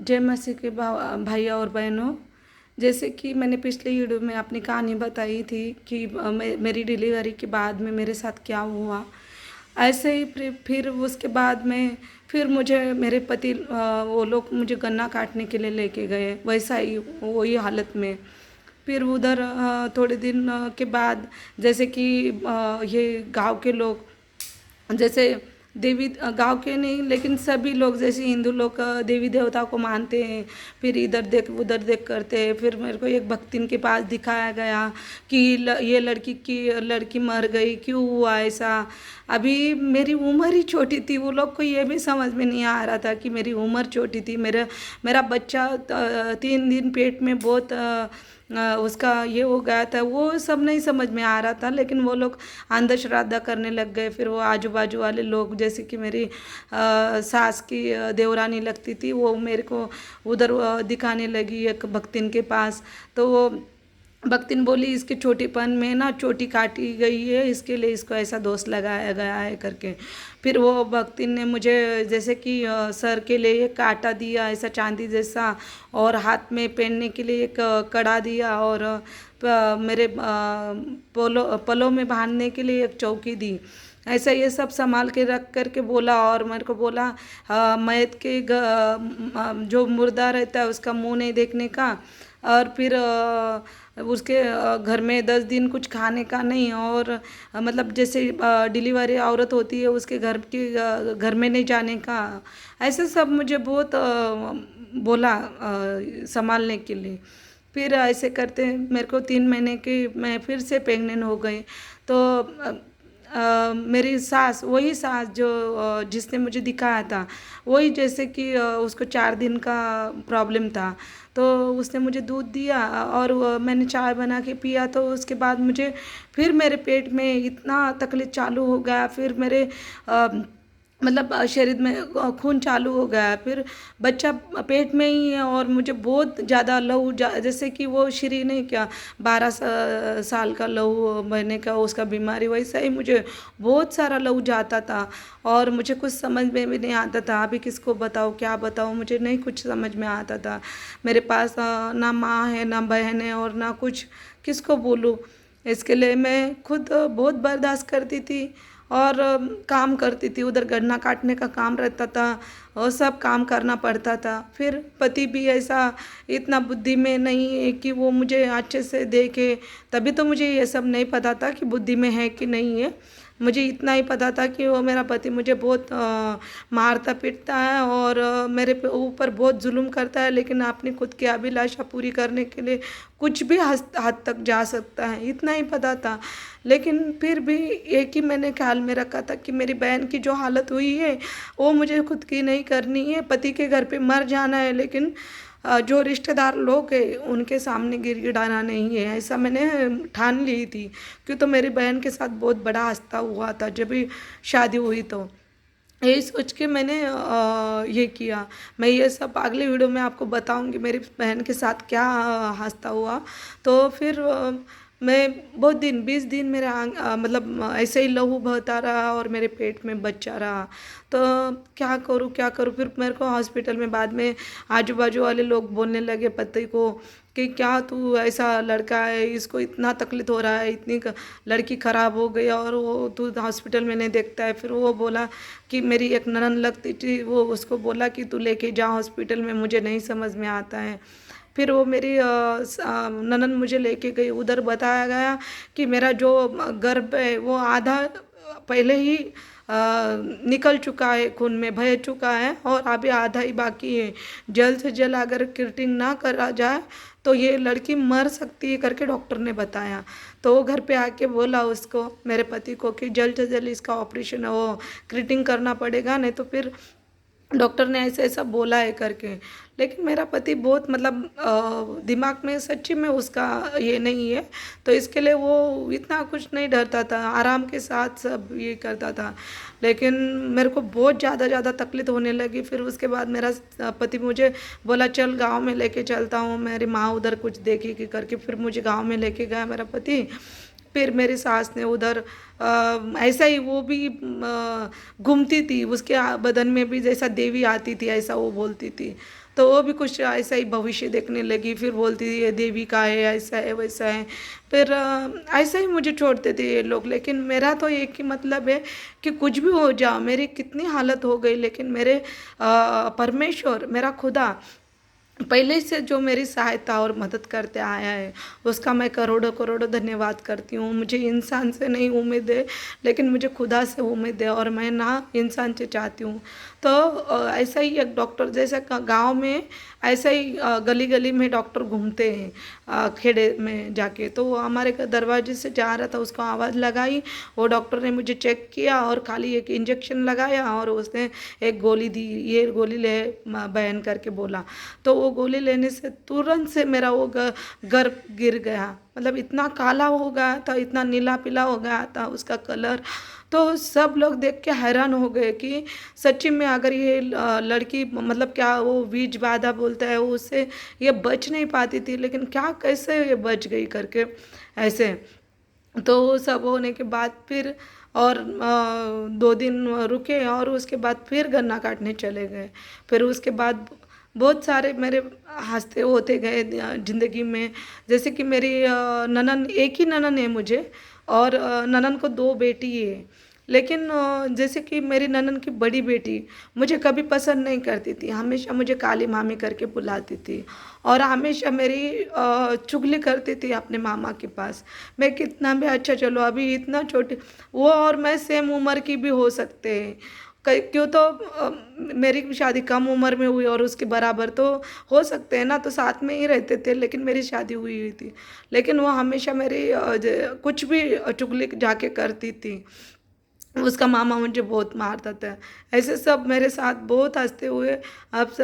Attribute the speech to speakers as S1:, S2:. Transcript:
S1: जय मसीह के भाइयों और बहनों। जैसे कि मैंने पिछले वीडियो में अपनी कहानी बताई थी कि मेरी डिलीवरी के बाद में मेरे साथ क्या हुआ। ऐसे ही फिर उसके बाद में फिर मुझे मेरे पति वो लोग मुझे गन्ना काटने के लिए लेके गए, वैसा ही वही हालत में। फिर उधर थोड़े दिन के बाद जैसे कि ये गांव के लोग, जैसे देवी गांव के नहीं लेकिन सभी लोग जैसे हिंदू लोग देवी देवता को मानते हैं, फिर इधर देख उधर देख करते हैं। फिर मेरे को एक भक्तिन के पास दिखाया गया कि ये लड़की मर गई, क्यों हुआ ऐसा। अभी मेरी उम्र ही छोटी थी, वो लोग को ये भी समझ में नहीं आ रहा था कि मेरी उम्र छोटी थी। मेरा बच्चा 3 दिन पेट में बहुत उसका ये हो गया था, वो सब नहीं समझ में आ रहा था। लेकिन वो लोग अंधश्रद्धा करने लग गए। फिर वो आजू बाजू वाले लोग, जैसे कि मेरी सास की देवरानी लगती थी, वो मेरे को उधर दिखाने लगी एक भक्तिन के पास। तो वो भक्तिन बोली इसके छोटीपन में ना चोटी काटी गई है, इसके लिए इसको ऐसा दोष लगाया गया है करके। फिर वो भक्तिन ने मुझे जैसे कि सर के लिए एक कांटा दिया ऐसा चांदी जैसा, और हाथ में पहनने के लिए एक कड़ा दिया, और मेरे पलों में बांधने के लिए एक चौकी दी। ऐसा ये सब संभाल के रख करके बोला। और मेरे को बोला मैत के जो मुर्दा रहता है उसका मुंह नहीं देखने का, और फिर उसके घर में 10 दिन कुछ खाने का नहीं, और मतलब जैसे डिलीवरी औरत होती है उसके घर में नहीं जाने का। ऐसे सब मुझे बहुत बोला संभालने के लिए। फिर ऐसे करते मेरे को 3 महीने की मैं फिर से प्रेग्नेंट हो गई। तो मेरी सास, वही सास जो जिसने मुझे दिखाया था, वही जैसे कि उसको 4 दिन का प्रॉब्लम था, तो उसने मुझे दूध दिया और मैंने चाय बना के पिया। तो उसके बाद मुझे फिर मेरे पेट में इतना तकलीफ चालू हो गया। फिर मेरे मतलब शरीर में खून चालू हो गया। फिर बच्चा पेट में ही है और मुझे बहुत ज़्यादा लहू जैसे कि वो श्री नहीं क्या 12 साल का लहू महीने का उसका बीमारी, वैसा ही मुझे बहुत सारा लहू जाता था। और मुझे कुछ समझ में भी नहीं आता था, अभी किसको बताऊँ क्या बताऊँ, मुझे नहीं कुछ समझ में आता था। मेरे पास ना माँ है ना बहन है और ना कुछ, किसको बोलूँ। इसके लिए मैं खुद बहुत बर्दाश्त करती थी और काम करती थी। उधर गन्ना काटने का काम रहता था और सब काम करना पड़ता था। फिर पति भी ऐसा इतना बुद्धि में नहीं है कि वो मुझे अच्छे से देखे। तभी तो मुझे ये सब नहीं पता था कि बुद्धि में है कि नहीं है। मुझे इतना ही पता था कि वो मेरा पति मुझे बहुत मारता पीटता है और मेरे ऊपर बहुत जुल्म करता है, लेकिन अपनी खुद की अभिलाषा पूरी करने के लिए कुछ भी हद तक जा सकता है, इतना ही पता था। लेकिन फिर भी एक ही मैंने ख्याल में रखा था कि मेरी बहन की जो हालत हुई है वो मुझे खुद की नहीं करनी है, पति के घर पे मर जाना है, लेकिन जो रिश्तेदार लोग हैं उनके सामने गिड़गिड़ाना नहीं है, ऐसा मैंने ठान ली थी। क्यों तो मेरी बहन के साथ बहुत बड़ा हादसा हुआ था जब भी शादी हुई। तो यही सोच के मैंने ये किया। मैं ये सब अगले वीडियो में आपको बताऊंगी मेरी बहन के साथ क्या हादसा हुआ। तो फिर मैं बहुत दिन 20 दिन मेरे मतलब ऐसे ही लहू बहता रहा और मेरे पेट में बच्चा रहा। तो क्या करूँ क्या करूँ। फिर मेरे को हॉस्पिटल में बाद में आजू बाजू वाले लोग बोलने लगे पति को कि क्या तू ऐसा लड़का है, इसको इतना तकलीफ हो रहा है, इतनी लड़की ख़राब हो गई और वो तू हॉस्पिटल में नहीं देखता है। फिर वो बोला कि मेरी एक ननद लगती थी, वो उसको बोला कि तू लेके जा हॉस्पिटल में, मुझे नहीं समझ में आता है। फिर वो मेरी ननद मुझे लेके गई, उधर बताया गया कि मेरा जो गर्भ है वो आधा पहले ही निकल चुका है, खून में बह चुका है और अभी आधा ही बाकी है। जल्द से जल्द अगर किल्टिंग ना करा जाए तो ये लड़की मर सकती है करके डॉक्टर ने बताया। तो वो घर पे आके बोला उसको, मेरे पति को, कि जल्द से जल्द इसका ऑपरेशन वो क्रिटिंग करना पड़ेगा, नहीं तो फिर डॉक्टर ने ऐसे ऐसा बोला है करके। लेकिन मेरा पति बहुत मतलब दिमाग में सच्ची में उसका ये नहीं है, तो इसके लिए वो इतना कुछ नहीं डरता था, आराम के साथ सब ये करता था। लेकिन मेरे को बहुत ज़्यादा तकलीफ होने लगी। फिर उसके बाद मेरा पति मुझे बोला चल गांव में लेके चलता हूँ, मेरी माँ उधर कुछ देखेगी करके। फिर मुझे गांव में लेके गया मेरा पति। फिर मेरी सास ने उधर ऐसा ही वो भी घूमती थी, उसके बदन में भी जैसा देवी आती थी ऐसा वो बोलती थी। तो वो भी कुछ ऐसा ही भविष्य देखने लगी, फिर बोलती थी ये देवी का है, ऐसा है वैसा है। फिर ऐसे ही मुझे छोड़ते थे ये लोग, लेकिन मेरा तो एक ही मतलब है कि कुछ भी हो जाओ, मेरी कितनी हालत हो गई, लेकिन मेरे परमेश्वर मेरा खुदा पहले से जो मेरी सहायता और मदद करते आया है, उसका मैं करोड़ों करोड़ों धन्यवाद करती हूँ। मुझे इंसान से नहीं उम्मीद है, लेकिन मुझे खुदा से उम्मीद है, और मैं ना इंसान से चाहती हूँ। तो ऐसा ही एक डॉक्टर जैसे गांव में, ऐसा ही गली गली में डॉक्टर घूमते हैं, खेड़े में जाके। तो वो हमारे दरवाजे से जा रहा था, उसको आवाज़ लगाई, वो डॉक्टर ने मुझे चेक किया और खाली एक इंजेक्शन लगाया, और उसने एक गोली दी, ये गोली ले बयान करके बोला। तो वो गोली लेने से तुरंत से मेरा वो गर्भ गिर गया, मतलब इतना काला हो गया था, इतना नीला पीला हो गया था उसका कलर। तो सब लोग देख के हैरान हो गए कि सच्ची में अगर ये लड़की, मतलब क्या वो बीज बाधा बोलता है, वो उससे ये बच नहीं पाती थी, लेकिन क्या कैसे ये बच गई करके ऐसे। तो वो सब होने के बाद फिर और 2 दिन रुके, और उसके बाद फिर गन्ना काटने चले गए। फिर उसके बाद बहुत सारे मेरे हँसते होते गए ज़िंदगी में। जैसे कि मेरी ननद, एक ही ननद है मुझे, और ननद को 2 बेटी है। लेकिन जैसे कि मेरी ननद की बड़ी बेटी मुझे कभी पसंद नहीं करती थी, हमेशा मुझे काली मामी करके बुलाती थी, और हमेशा मेरी चुगली करती थी अपने मामा के पास। मैं कितना भी अच्छा, चलो अभी इतना छोटे, वो और मैं सेम उम्र की भी हो सकते हैं, क्यों तो मेरी शादी कम उम्र में हुई, और उसके बराबर तो हो सकते हैं ना, तो साथ में ही रहते थे, लेकिन मेरी शादी हुई हुई थी। लेकिन वो हमेशा मेरी कुछ भी चुगली जाके करती थी, उसका मामा मुझे बहुत मारता था। ऐसे सब मेरे साथ बहुत हंसते हुए अब सब